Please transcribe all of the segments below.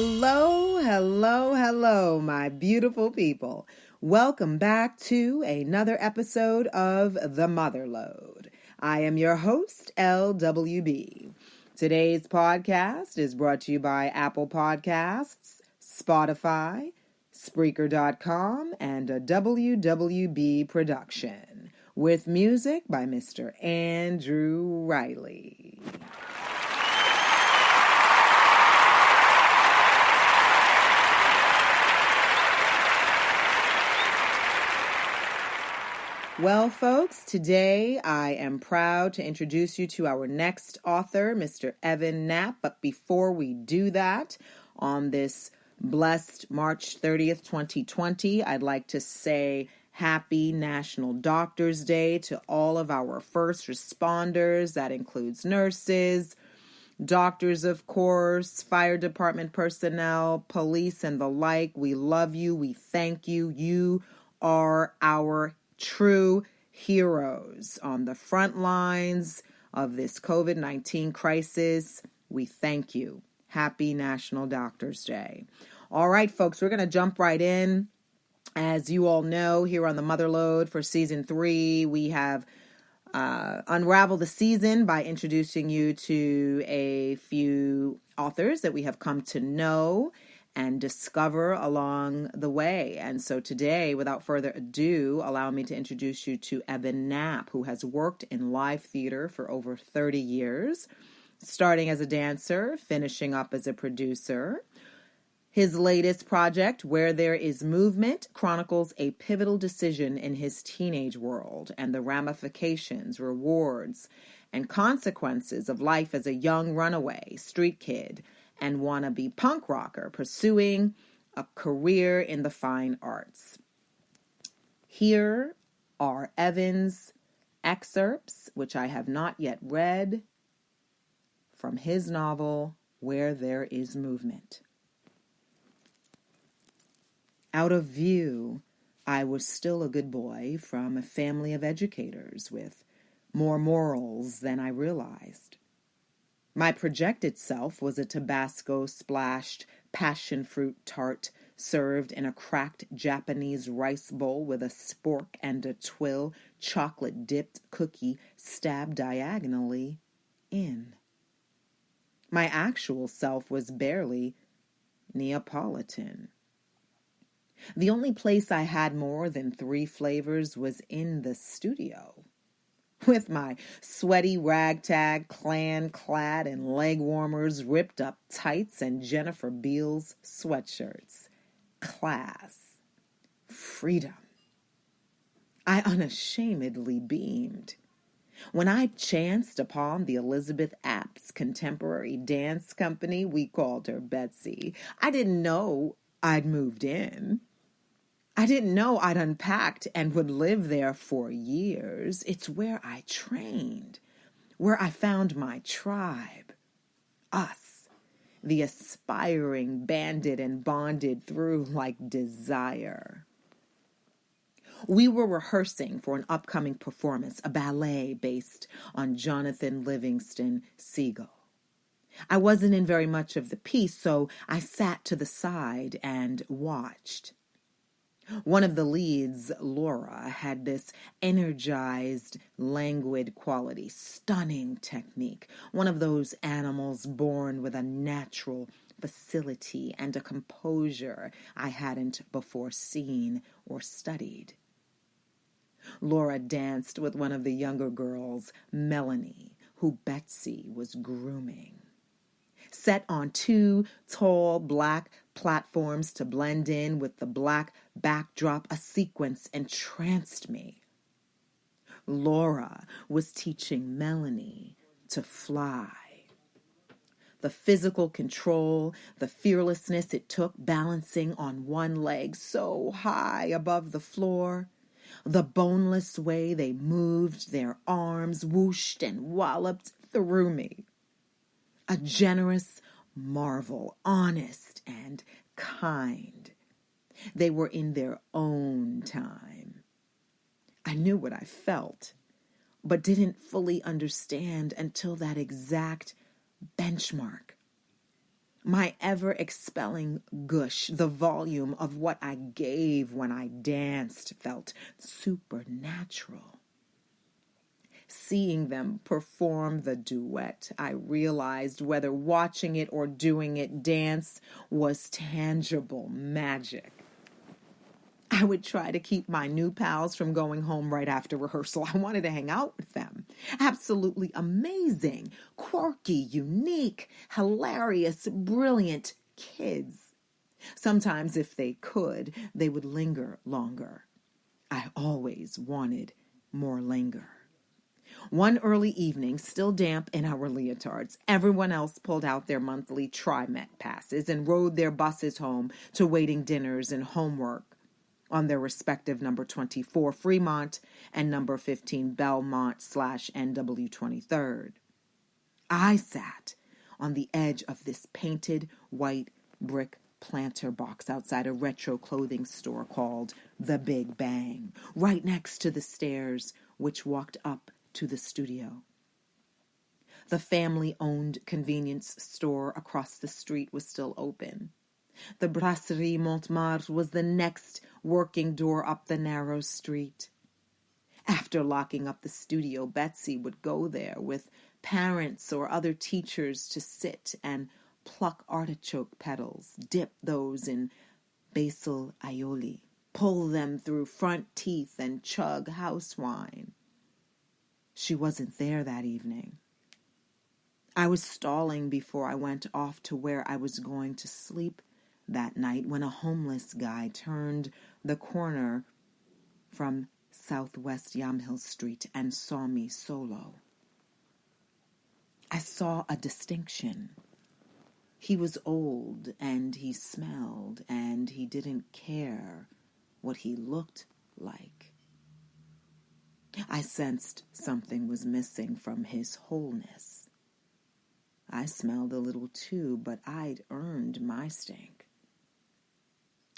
Hello, hello, hello, my beautiful people. Welcome back to another episode of The Motherload. I am your host, LWB. Today's podcast is brought to you by Apple Podcasts, Spotify, Spreaker.com, and a WWB production, with music by Mr. Andrew Riley. Well, folks, today I am proud to introduce you to our next author, Mr. Evan Knapp. But before we do that, on this blessed March 30th, 2020, I'd like to say Happy National Doctors Day to all of our first responders. That includes nurses, doctors, of course, fire department personnel, police, and the like. We love you. We thank you. You are our true heroes on the front lines of this COVID-19 crisis. We thank you. Happy National Doctors Day. All right, folks, we're going to jump right in. As you all know, here on the Motherload for Season 3, we have unraveled the season by introducing you to a few authors that we have come to know and discover along the way. And so today, without further ado, allow me to introduce you to Evan Knapp, who has worked in live theater for over 30 years, starting as a dancer, finishing up as a producer. His latest project, Where There Is Movement, chronicles a pivotal decision in his teenage world and the ramifications, rewards, and consequences of life as a young runaway street kid and wannabe punk rocker pursuing a career in the fine arts. Here are Evan's excerpts, which I have not yet read, from his novel, Where There Is Movement. Out of view, I was still a good boy from a family of educators with more morals than I realized. My projected self was a Tabasco-splashed passion fruit tart served in a cracked Japanese rice bowl with a spork and a twill chocolate-dipped cookie stabbed diagonally in. My actual self was barely Neapolitan. The only place I had more than 3 flavors was in the studio, with my sweaty ragtag clan clad in leg warmers, ripped up tights, and Jennifer Beals sweatshirts. Class. Freedom. I unashamedly beamed. When I chanced upon the Elizabeth App's contemporary dance company, we called her Betsy, I didn't know I'd moved in. I didn't know I'd unpacked and would live there for years. It's where I trained, where I found my tribe. Us, the aspiring, banded and bonded through like desire. We were rehearsing for an upcoming performance, a ballet based on Jonathan Livingston Seagull. I wasn't in very much of the piece, so I sat to the side and watched. One of the leads, Laura, had this energized, languid quality, stunning technique, one of those animals born with a natural facility and a composure I hadn't before seen or studied. Laura danced with one of the younger girls, Melanie, who Betsy was grooming. Set on 2 tall black platforms to blend in with the black backdrop, a sequence entranced me. Laura was teaching Melanie to fly. The physical control, the fearlessness it took balancing on one leg so high above the floor, the boneless way they moved their arms, whooshed and walloped through me. A generous marvel, honest and kind. They were in their own time. I knew what I felt, but didn't fully understand until that exact benchmark. My ever-expelling gush, the volume of what I gave when I danced, felt supernatural. Seeing them perform the duet, I realized whether watching it or doing it, dance was tangible magic. I would try to keep my new pals from going home right after rehearsal. I wanted to hang out with them. Absolutely amazing, quirky, unique, hilarious, brilliant kids. Sometimes, if they could, they would linger longer. I always wanted more linger. One early evening, still damp in our leotards, everyone else pulled out their monthly TriMet passes and rode their buses home to waiting dinners and homework on their respective number 24 Fremont and number 15 Belmont/NW 23rd. I sat on the edge of this painted white brick planter box outside a retro clothing store called The Big Bang, right next to the stairs which walked up to the studio. The family-owned convenience store across the street was still open. The Brasserie Montmartre was the next working door up the narrow street. After locking up the studio, Betsy would go there with parents or other teachers to sit and pluck artichoke petals, dip those in basil aioli, pull them through front teeth, and chug house wine. She wasn't there that evening. I was stalling before I went off to where I was going to sleep that night when a homeless guy turned the corner from Southwest Yamhill Street and saw me solo. I saw a distinction. He was old, and he smelled, and he didn't care what he looked like. I sensed something was missing from his wholeness. I smelled a little too, but I'd earned my stink.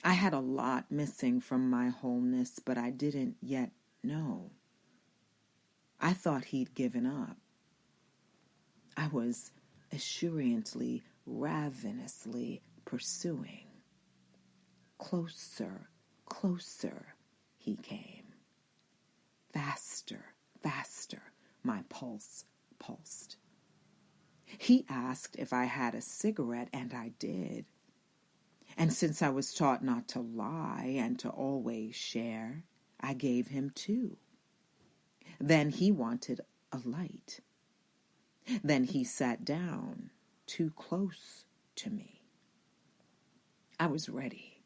I had a lot missing from my wholeness, but I didn't yet know. I thought he'd given up. I was assuredly, ravenously pursuing. Closer, closer he came. Faster, faster, my pulse pulsed. He asked if I had a cigarette, and I did. And since I was taught not to lie and to always share, I gave him two. Then he wanted a light. Then he sat down too close to me. I was ready,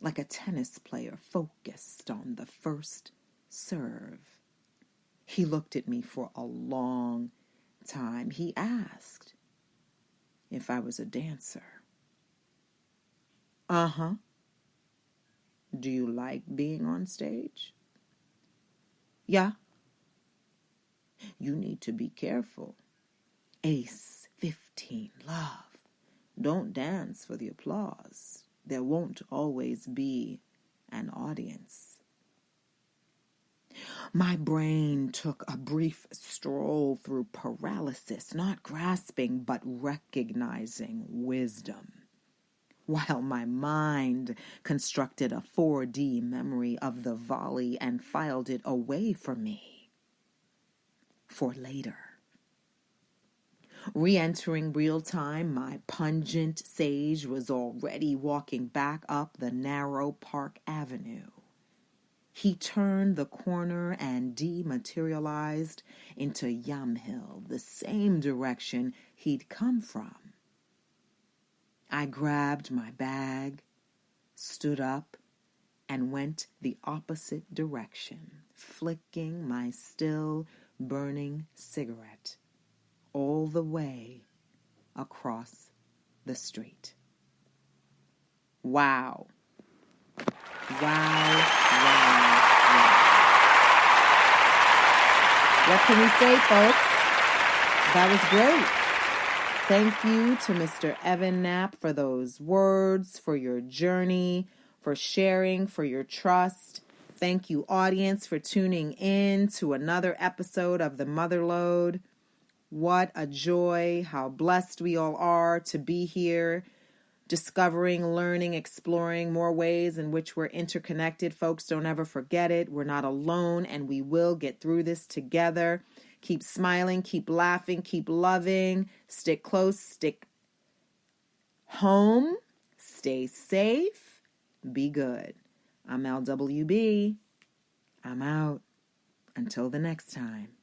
like a tennis player focused on the first serve. He looked at me for a long time. He asked if I was a dancer. Uh-huh. Do you like being on stage? Yeah. You need to be careful. Ace 15, love. Don't dance for the applause. There won't always be an audience. My brain took a brief stroll through paralysis, not grasping, but recognizing wisdom, while my mind constructed a 4D memory of the volley and filed it away from me for later. Re-entering real time, my pungent sage was already walking back up the narrow Park Avenue. He turned the corner and dematerialized into Yamhill, the same direction he'd come from. I grabbed my bag, stood up, and went the opposite direction, flicking my still burning cigarette all the way across the street. Wow. Wow, wow, wow. What can we say, folks? That was great. Thank you to Mr. Evan Knapp for those words, for your journey, for sharing, for your trust. Thank you, audience, for tuning in to another episode of The Motherlode. What a joy, how blessed we all are to be here, discovering, learning, exploring more ways in which we're interconnected. Folks, don't ever forget it. We're not alone, and we will get through this together. Keep smiling, keep laughing, keep loving. Stick close, stick home. Stay safe. Be good. I'm LWB. I'm out. Until the next time.